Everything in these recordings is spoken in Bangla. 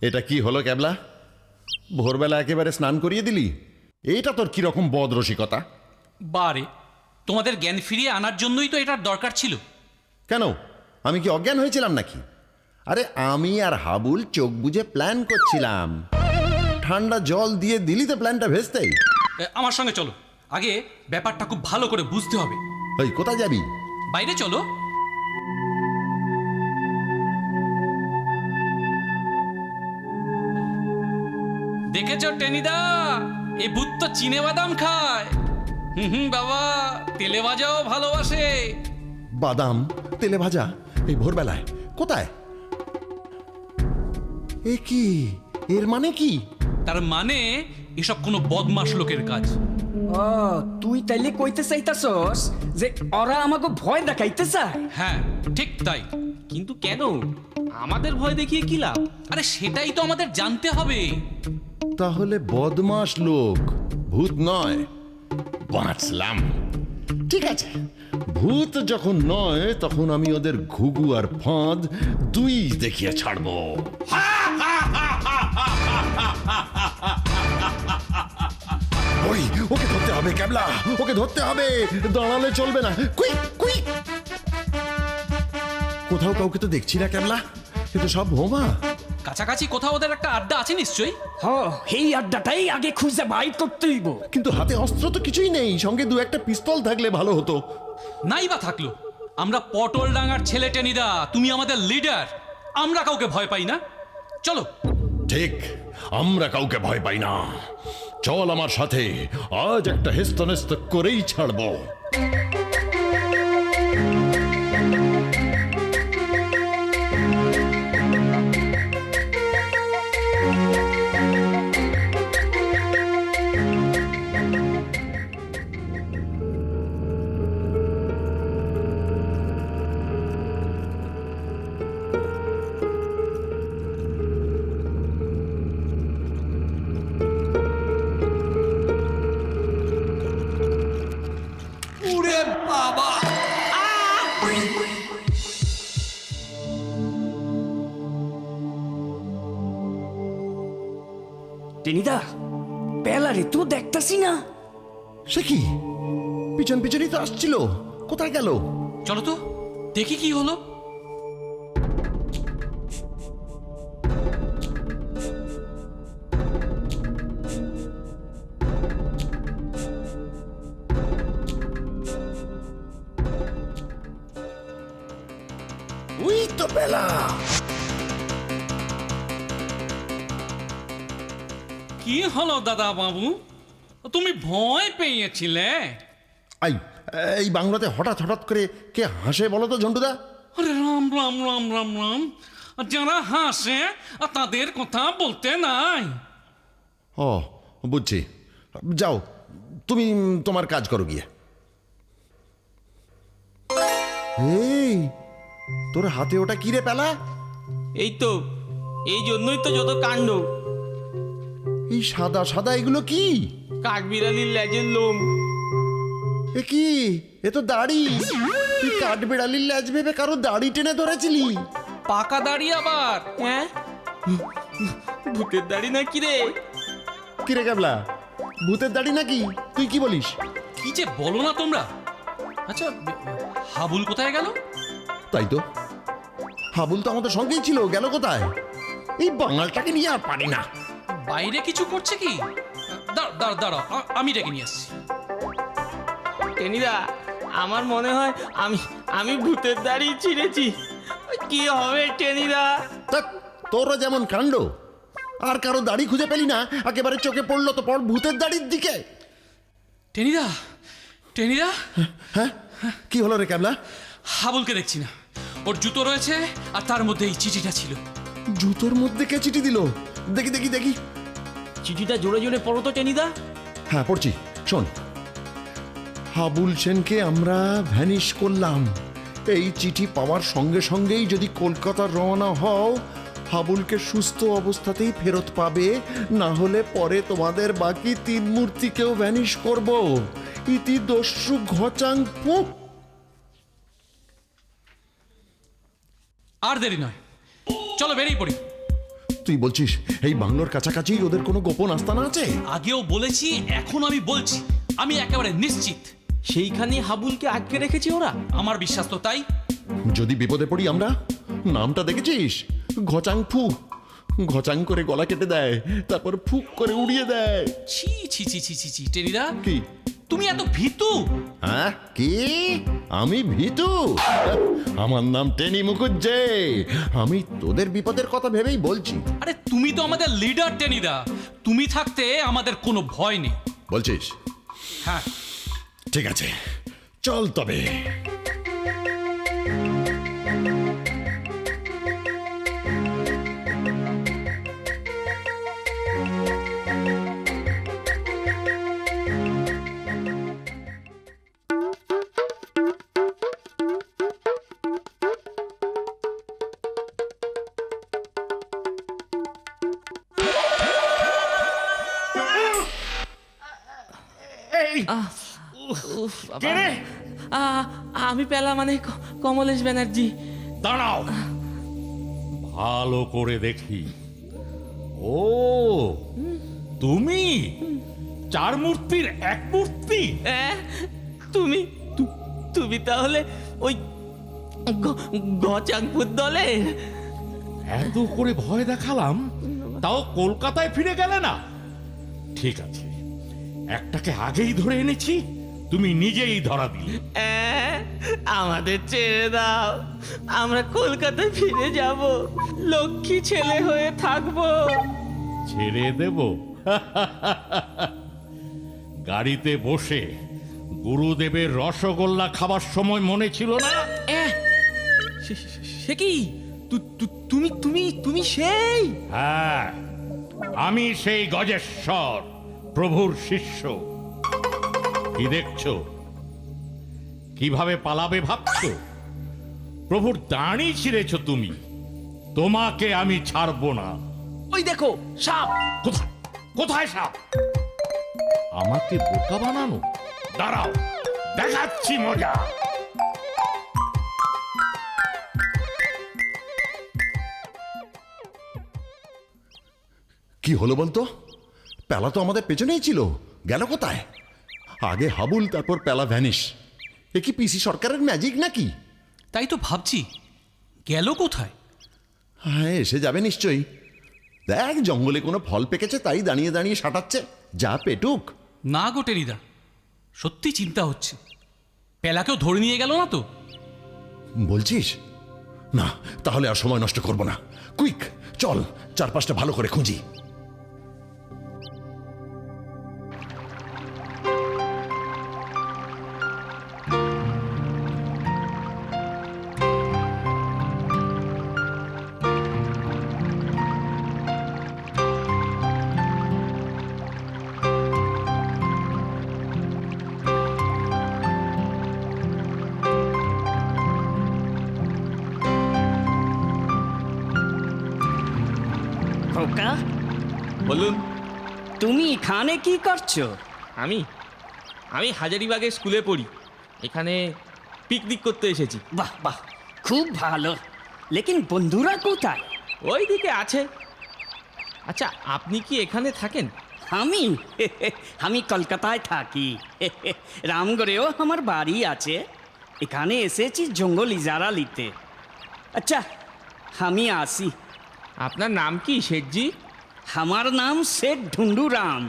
এটা কি হলো ক্যাবলা? ভোরবেলা একেবারে স্নান করিয়ে দিলি? এইটা তোর কিরকম বদ রসিকতা? বারে, তোমাদের জ্ঞান ফিরিয়ে আনার জন্যই তো এটার দরকার ছিল। কেন, আমি কি অজ্ঞান হয়েছিলাম নাকি? আরে আমি আর হাবুল চোখ বুঝে প্ল্যান করছিলাম, ঠান্ডা জল দিয়ে দিলি তো প্ল্যানটা ভেস্তেই। আমার সঙ্গে চলো, আগে ব্যাপারটা খুব ভালো করে বুঝতে হবে। ওই কোথায় যাবি? বাইরে চলো। দেখেছ টেনিদা, এ ভূত তো চিনে বাদাম খায়। বাবা, তেলে ভাজাও ভালোবাসে। বাদাম তেলে ভাজা এই ভোরবেলায় কোথায়? এ কি, এর মানে কি? তার মানে এসব কোনো বদমাশ লোকের কাজ। ও, তুই তাইলে কইতে চাইতাছস যে ওরা আমাকে ভয় দেখাইতে চায়? হ্যাঁ, ঠিক তাই। কিন্তু কেন? আমাদের ভয় দেখিয়ে কি লাভ? আরে সেটাই তো আমাদের জানতে হবে। তাহলে বদমাশ লোক, ভূত নয়। বাঁচলাম। ঠিক আছে, ভূত যখন নয় তখন আমি ওদের ঘুঘু আর ফাঁদ দুই দেখিয়ে ছাড়বো। ওই, ওকে ধরতে হবে ক্যাবলা, ওকে ধরতে হবে, দাঁড়ালে চলবে না। কুই কুই। কোথাও কাউকে তো দেখছি না ক্যাবলা, কিন্তু সব ভোমা। কাছাকাছি কোথাও ওদের একটা আড্ডা আছে নিশ্চয়ই। এই আড্ডাটাই আগে খুঁজে বাইর করতে হইব। কিন্তু হাতে অস্ত্র তো কিছুই নেই, সঙ্গে দু একটা পিস্তল থাকলে ভালো হতো। নাই বা থাকলো, আমরা পটল ডাঙ্গার ছেলে টেনিদা, তুমি আমাদের লিডার, আমরা কাউকে ভয় পাই না। চলো। ঠিক, আমরা কাউকে ভয় পাই না। চল আমার সাথে, আজ একটা হেস্তনেস্ত করেই ছাড়বো। টেনিদা, পেলারে তো দেখতাছি না। সে কি, পিছন পিছনই তো আসছিল, কোথায় গেল? চলো তো দেখি কি হলো। ওই তো পেলা। কি হলো দাদা বাবু, তুমি ভয় পেয়েছিলে? এই বাংলাতে হঠাৎ হঠাৎ করে কে হাসে বলো তো ঝন্টুদা? আরে রাম রাম রাম রাম রাম, যারা হাসে তাদের কথা বলতে নাই। ও বুঝছি, যাও তুমি তোমার কাজ করো গিয়ে। এই তোর হাতে ওটা কি রে পেলা? এই তো, এই জন্যই তো যত কাণ্ড। এই সাদা সাদা এগুলো কি? কাঠবিড়ালির লেজের লোম। এ কি, এ তো দাড়ি। তুই কাঠবিড়ালির লেজ ভেবে কারো দাড়ি টেনে ধরেছিলি? পাকা দাড়ি আবার? হ্যাঁ, ভূতের দাড়ি না কি রে? কিরে ক্যাবলা, ভূতের দাড়ি নাকি? তুই কি বলিস? কি যে বলো না তোমরা। আচ্ছা, হাবুল কোথায় গেল? তাই তো, হাবুল তো আমাদের সঙ্গেই ছিল, গেল কোথায়? এই বাঙালটাকে নিয়ে আর পারি না। বাইরে কিছু করছে কি? দাঁড়াও, আমি ডেকে নিয়ে আসছি। টেনিদা, আমার মনে হয় আমি ভূতের দাড়ি ছিঁড়েছি। কি হবে টেনিদা? তোরও যেমন কাণ্ড, আর কারো দাড়ি খুঁজে পেলি না, একেবারে চোখে পড়লো তো পড় ভূতের দাড়ির দিকে। টেনিদা, টেনিদা। হ্যাঁ, কি হলো রে ক্যাবলা? হাবুলকে দেখছি না, ওর জুতো রয়েছে আর তার মধ্যে এই চিঠিটা ছিল। জুতোর মধ্যে কে চিঠি দিল? দেখি দেখি দেখি। চিঠিটা জোরে জোরে পড়ো তো টেনিদা। হ্যাঁ পড়ছি, শোন। হাবুল সেনকে আমরা ভ্যানিশ করলাম। এই চিঠি পাওয়ার সঙ্গে সঙ্গেই যদি কলকাতার রওনা হও, হাবুলকে সুস্থ অবস্থাতেই ফেরত পাবে, না হলে পরে তোমাদের বাকি 3 মূর্তিকেও ভ্যানিশ করব। ইতি দস্যু ঘচাং পু। আর দেরি নয়, চলো বেরিয়ে পড়ি। তুই বলছিস এই বাংলোর কাছাকাছি ওদের কোনো গোপন আস্তানা আছে? আগেও বলেছি, এখন আমি বলছি, আমি একেবারে নিশ্চিত সেইখানে হাবুলকে আটকে রেখেছে ওরা। আমার বিশ্বাস তো তাই। যদি বিপদে পড়ি আমরা, নামটা দেখেছিস? ঘচাং ফু, ঘচাং করে গলা কেটে দেয়, তারপর ফুক করে উড়িয়ে দেয়। ছি ছি ছি ছি ছি ছি, টেনিদা কি? তুমি এত ভীতু? হ্যাঁ, কি? আমি ভীতু? আমার নাম টেনি মুখুজ্জে। আমি তোদের বিপদের কথা ভেবেই বলছি। আরে তুমি তো আমাদের লিডার টেনিদা, তুমি থাকতে আমাদের কোনো ভয় নেই। বলছিস? হ্যাঁ, ঠিক আছে, চল তবে। আমি পেলা মানে কমলেশ ব্যানার্জি। দাঁড়াও, ভালো করে দেখি। ও, তুমি চার মূর্তির এক মূর্তি। তুমি তুমি তাহলে ওই গচাংপুর দলে? এত করে ভয় দেখালাম, তাও কলকাতায় ফিরে গেলে না? ঠিক আছে, একটাকে আগেই ধরে এনেছি, তুমি নিজেই ধরা দিলে। আমাদের ছেড়ে দাও, আমরা কলকাতায় ফিরে যাব, লক্ষ্মী ছেলে হয়ে থাকবো। ছেড়ে দেব? গাড়িতে বসে গুরুদেবের রসগোল্লা খাবার সময় মনে ছিল না? সে কি? তুমি তুমি তুমি সেই? হ্যাঁ, আমি সেই গজেশ্বর, প্রভুর শিষ্য। কি দেখছো? কিভাবে পালাবে ভাবছো? প্রভুর দাঁড়ি ছিঁড়েছ তুমি, তোমাকে আমি ছাড়বো না। ওই দেখো সাপ। কোথায়? কোথায় সাপ? আমাকে বোকা বানানো? দাঁড়াও, দেখাচ্ছি মজা। কি হলো বলতো? পেলা তো আমাদের পেছনেই ছিল, গেল কোথায়? আগে হাবুল, তারপর পেলা ভ্যানিশ। এ কি পিসি সরকারের ম্যাজিক নাকি? তাই তো ভাবছি, গেল কোথায়? হ্যাঁ, এসে যাবে নিশ্চয়ই। দেখ, জঙ্গলে কোনো ফল পেকেছে তাই দাঁড়িয়ে দাঁড়িয়ে সাঁটাচ্ছে। যা পেটুক। না গো টেনিদা, সত্যি চিন্তা হচ্ছে, পেলাকেও ধরে নিয়ে গেল না তো? বলছিস? না, তাহলে আর সময় নষ্ট করব না। কুইক, চল চারপাশটা ভালো করে খুঁজি। খোকা, বলুন। তুমি এখানে কি করছো? আমি আমি হাজারিবাগের স্কুলে পড়ি, এখানে পিকনিক করতে এসেছি। বাহ বাহ, খুব ভালো। লেকিন বন্ধুরা কোথায়? ওই দিকে আছে। আচ্ছা, আপনি কি এখানে থাকেন? আমি আমি কলকাতায় থাকি। রামগড়েও আমার বাড়ি আছে। এখানে এসেছি জঙ্গল ইজারা নিতে। আচ্ছা, আমি আসি। আপনার নাম কি শেঠজি? আমার নাম শেঠ ঢুন্ডুরাম।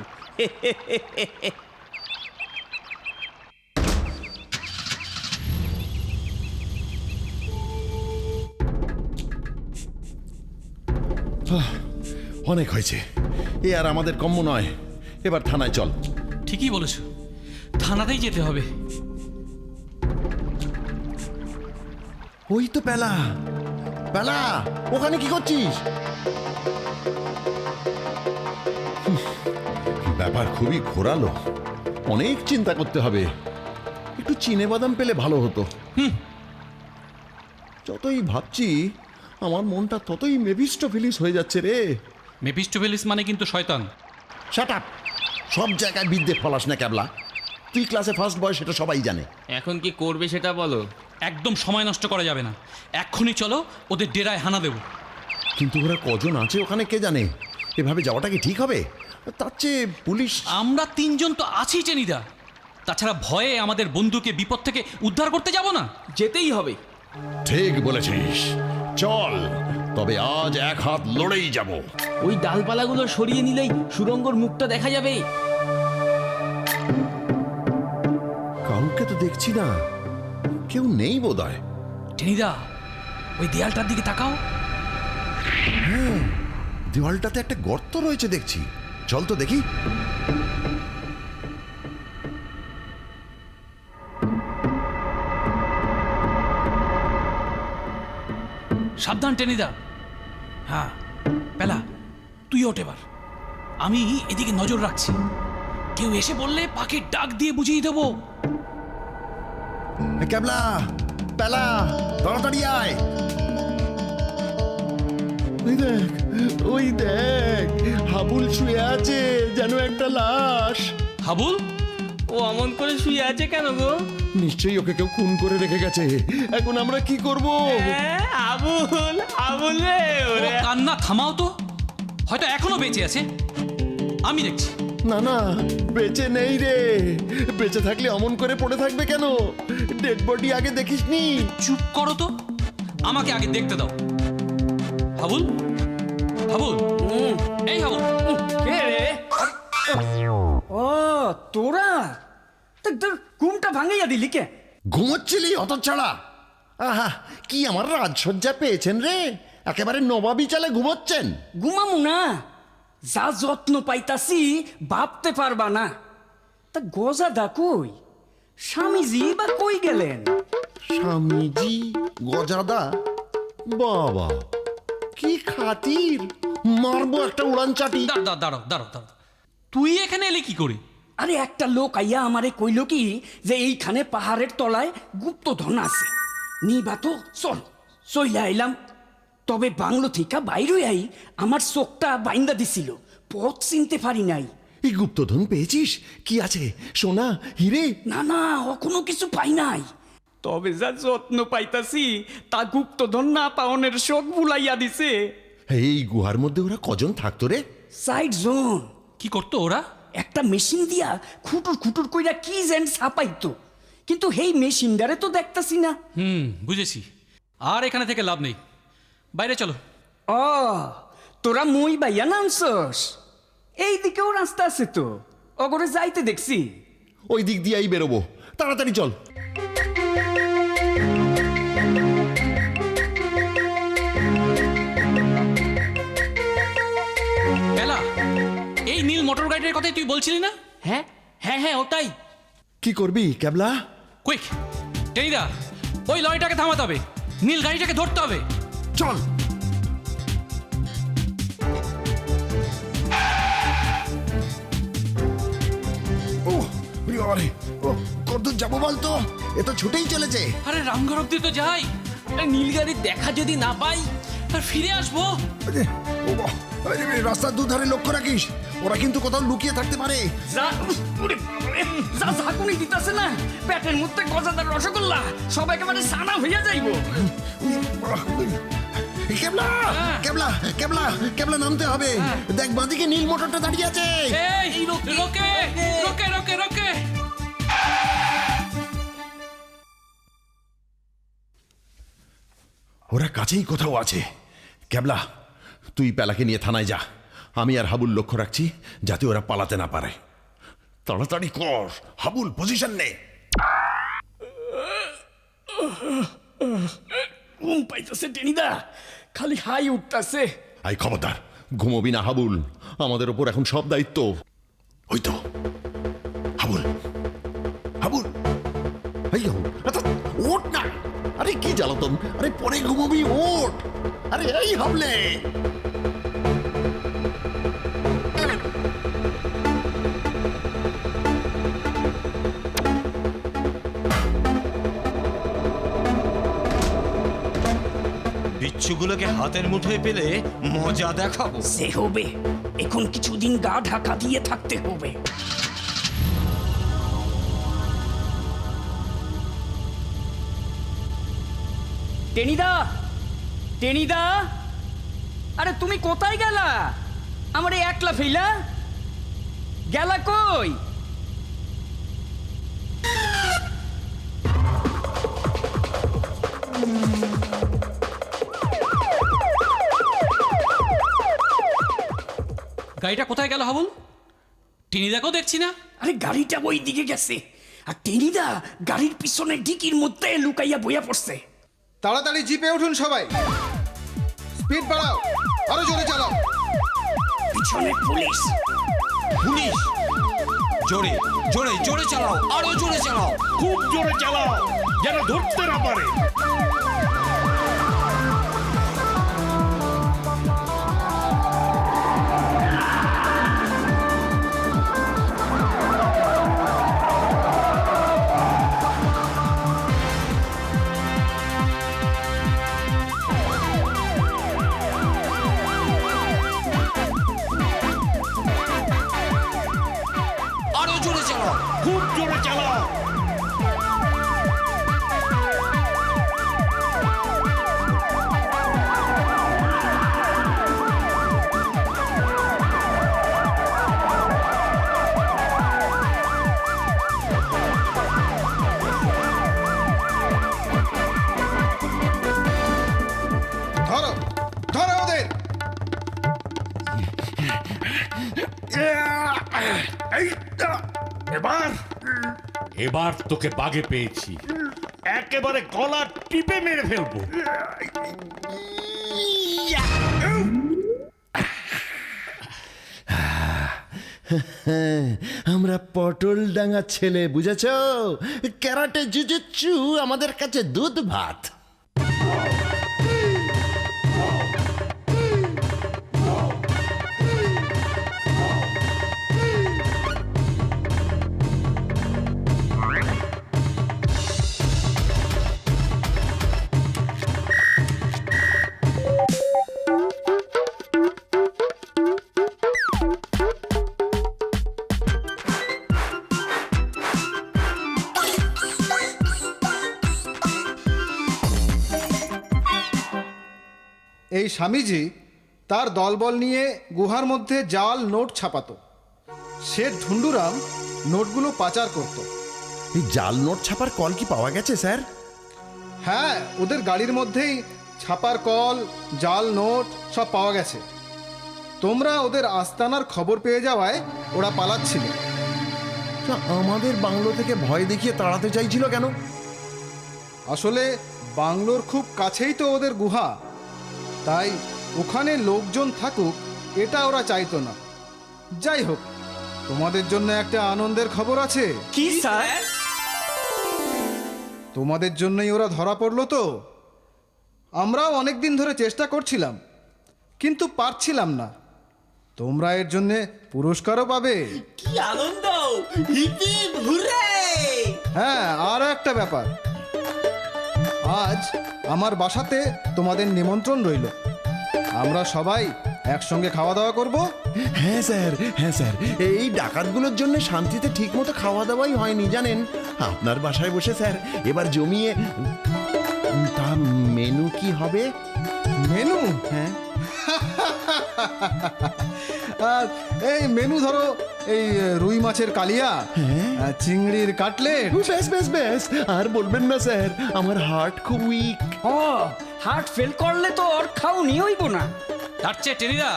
অনেক হয়েছে, এ আর আমাদের কম্য নয়। এবার থানায় চল। ঠিকই বলেছ, থানাতেই যেতে হবে। ওই তো পেলা। পেলা, ওখানে কি করছিস? ব্যাপার খুবই ঘোরালো, অনেক চিন্তা করতে হবে। একটু চিনে বাদাম পেলে ভালো হতো। যতই ভাবছি আমার মনটা ততই মেফিস্টোফেলিস হয়ে যাচ্ছে রে। মেফিস্টোফেলিস মানে কিন্তু শয়তান। Shut up! সব জায়গায় বিদ্যে ফলাস না ক্যাবলা। তুই ক্লাসে ফার্স্ট বয়, সেটা সবাই জানে। এখন কি করবে সেটা বলো। একদম সময় নষ্ট করা যাবে না, এক্ষুনি চলো, ওদের ডেরায় হানা দেব। কিন্তু ওরা কজন আছে ওখানে কে জানে। এভাবে যাওয়াটা কি ঠিক হবে? তার চেয়ে পুলিশ। আমরা তিনজন তো আছি টেনিদা, তাছাড়া ভয়ে আমাদের বন্ধুকে বিপদ থেকে উদ্ধার করতে যাব না? যেতেই হবে। ঠিক বলেছিস, চল তবে আজ এক হাত লড়েই যাব। ওই ডালপালাগুলো সরিয়ে নিলেই সুরঙ্গর মুখটা দেখা যাবে। কাউকে তো দেখছি না, কেউ নেই বোধহয়। টেনিদা, ওই দেয়ালটার দিকে তাকাও। দেওয়ালটাতে একটা গর্ত রয়েছে দেখছি, চল তো দেখি। সাবধান টেনিদা। হ্যাঁ পেলা, তুই ওঠ এবার। আমি এদিকে নজর রাখছি, কেউ এসে বললে পাখির ডাক দিয়ে বুঝিয়ে দেবো। ক্যাবলা, পেলা, তাড়াতাড়ি আয়। ওই দেখ, ওই দেখ, হাবুল শুয়ে আছে যেন একটা লাশ। হাবুল? ও অমন করে শুয়ে আছে কেন গো? নিশ্চয়ই ওকে কেউ খুন করে রেখে গেছে। এখন আমরা কি করব? আবুল, আবুল রে ও ওরে। কান্না থামাও তো, হয়তো এখনো বেঁচে আছে, আমি দেখছি। না না, বেঁচে নেই রে। বেঁচে থাকলে অমন করে পড়ে থাকবে কেন? ডেড বডি আগে দেখিসনি? চুপ করো তো, আমাকে আগে দেখতে দাও। হাবুল, হাবুল, এই হাবুল। কে রে? ও তোরা, তোর ঘুমটা ভাঙাইয়া দিলি কে? ঘুমোচ্ছিলি অত ছাড়া? আহা, কি আমার রাজসজ্জা পেয়েছেন রে, একেবারে নবাবী চালে ঘুমোচ্ছেন। ঘুমামু না, যা যত্ন পাইতাছি ভাবতে পারবা না। তা গজাদা কই? স্বামীজি বা কই গেলেন? স্বামীজি, গজাদা, বাবা কি খাতির, মারবো একটা উড়ান চাটি। দাঁড়াও দাঁড়াও দাঁড়াও দাঁড়াও, তুই এখানে এলি কি করে? আরে একটা লোক আইয়া আমারে কইল কি যে এইখানে পাহাড়ের তলায় গুপ্তধন আছে, নিবা তো চল। চইলা আইলাম, তবে বাংলো থেকে বাইরে আই আমার চোখটা বাইন্দা দিছিল, পথ চিনতে পারি নাই। এই গুপ্তধন পেয়েছিস? কি আছে, সোনা, হিরে? না না, এখনো কিছু পাই নাই, তবে যা যত্ন পাইতাছি তা গুপ্তধন না পাওনের শোক বুলাইয়া দিছে। এই গুহার মধ্যে ওরা কজন থাকতো রে? Side zone. কি করতো ওরা? একটা মেশিন দিয়া খুটুর খুটুর কইরা কি যেন ছাপাইতো, কিন্তু হেই মেশিনটারে তো দেখতাছি না। বুঝেছি, আর এখানে থেকে লাভ নেই, বাইরে চলো। ও তোরা মই বাইয়া নামছস? এই দিকেও রাস্তা আছে তো, অগরে যাইতে দেখছি। ওই দিক দিয়েই বেরোবো, তাড়াতাড়ি চল। পেলা, এই নীল মোটর গাড়ির কথাই তুই বলছিলি না? হ্যাঁ হ্যাঁ হ্যাঁ, ওটাই। কি করবি ক্যাবলা? কুইক টেনিদা, ওই লরিটাকে থামাতে হবে, নীল গাড়িটাকে ধরতে হবে। চল। ও বাবারে, ও কত যাবো বলতো, এ তো ছুটেই চলেছে। আরে রামঘর অব্দি তো যাই, নীল গাড়ির দেখা যদি না পাই আর ফিরে আসবো। ও বাবা, রাস্তার দুধারে লক্ষ্য রাখিস, ওরা কিন্তু কোথাও লুকিয়ে থাকতে পারে। যা ওরে বাবারে, যা ঝাঁকুনি দিতাছে না, পেটের মধ্যে গজাদার রসগোল্লা সব একেবারে সানা হইয়া যাইবো। ক্যাবলা, ক্যাবলা, ক্যাবলা, ক্যাবলা নামতে হবে। দেখ বাঁদিকে নীল মোটরটা দাঁড়িয়ে আছে। এই রোকে রোকে রোকে রোকে। ওরা কাছেই কোথাও আছে। ক্যাবলা, তুই পেলাকে নিয়ে থানায় যা, আমি আর হাবুল লক্ষ্য রাখছি যাতে ওরা পালাতে না পারে। তাড়াতাড়ি কর হাবুল, পজিশন নে। ঘুম পাইতেছে টেনিদা, খালি হাই উঠতাছে। আই খবরদার, ঘুমোবি না হাবুল, আমাদের ওপর এখন সব দায়িত্ব। ওই তো হাবুল, হাবুল, এই হাবুল, আচ্ছা ওঠ না। আরে কি জ্বালাতন, আরে পরে ঘুমোবি, ওঠ। আরে এই হাবলে। বিচ্ছুগুলোকে হাতের মুঠোয় পেলে মজা দেখাবো। সে হবে, এখন কিছুদিন গা ঢাকা দিয়ে থাকতে হবে। টেনিদা, টেনিদা, আরে তুমি কোথায় গেলা? আমারে একলা ফেলা গেলা কই? গাড়িটা কোথায় গেল হাবুল? টিনিদাকেও দেখছি না। আরে গাড়িটা ওই দিকে গেছে, আর টেনিদা গাড়ির পিছনে ডিকির মধ্যে লুকাইয়া বইয়া পড়ছে। তাড়াতাড়ি জিপে উঠুন সবাই, স্পিড বাড়াও, আরো জোরে চালাও। পিছনে পুলিশ। পুলিশ! জোরে জোরে জোরে চালাও, আরো জোরে চালাও। খুব জোরে চালাও, যেন ধরতে না পারে। আরো জোরে চালাও। খুব জোরে চালাও। ধরো ধরো ওদের। এবার এবার তোকে বাগে পেয়েছি, একেবারে গলা টিপে মেরে ফেলবো। আমরা পটল ডাঙা ছেলে, বুঝেছ? ক্যারাটে জুজুৎসু আমাদের কাছে দুধ ভাত। এই স্বামীজি তার দলবল নিয়ে গুহার মধ্যে জাল নোট ছাপাতো। শেঠ ঢুন্ডুরাম নোটগুলো পাচার করত। এই জাল নোট ছাপার কল কি পাওয়া গেছে স্যার? হ্যাঁ, ওদের গাড়ির মধ্যেই ছাপার কল, জাল নোট সব পাওয়া গেছে। তোমরা ওদের আস্তানার খবর পেয়ে যাওয়ায় ওরা পালাচ্ছিল। তা আমাদের বাংলো থেকে ভয় দেখিয়ে তাড়াতে চাইছিল কেন? আসলে বাংলোর খুব কাছেই তো ওদের গুহা, তাই ওখানে লোকজন থাকুক এটা ওরা চাইতো না। যাই হোক, তোমাদের জন্য একটা আনন্দের খবর আছে। কি স্যার? তোমাদের জন্যই ওরা ধরা পড়লো তো। আমরাও অনেক দিন ধরে চেষ্টা করছিলাম, কিন্তু পারছিলাম না। তোমরা এর জন্যে পুরস্কারও পাবে। কি আনন্দ! Hip hip hurray! হ্যাঁ, আর একটা ব্যাপার, আজ আমার বাসাতে তোমাদের নিমন্ত্রণ রইল। আমরা সবাই একসঙ্গে খাওয়া দাওয়া করব। হ্যাঁ স্যার, হ্যাঁ স্যার, এই ডাকাতগুলোর জন্য শান্তিতে ঠিক মতো খাওয়া দাওয়াই হয়নি জানেন। আপনার বাসায় বসে স্যার এবার জমিয়ে। তা মেনু কি হবে? মেনু? হ্যাঁ, এই মেনু ধরো, এই রুই মাছের কালিয়া, চিংড়ির কাটলেট। বেশ বেশ বেশ, আর বলবেন না স্যার, আমার হার্ট খুব উইক। ও, হার্ট ফেল করলে তো ওর খাওনি হইব না। তার চেয়ে টেনিদা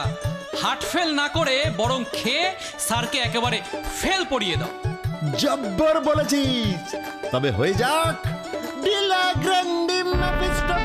হার্ট ফেল না করে বরং খেয়ে স্যারকে একেবারে ফেল পড়িয়ে দাও। জব্বর বলেছিস, তবে হয়ে যাক ডিলা গ্র্যান্ডিম ফিস্টা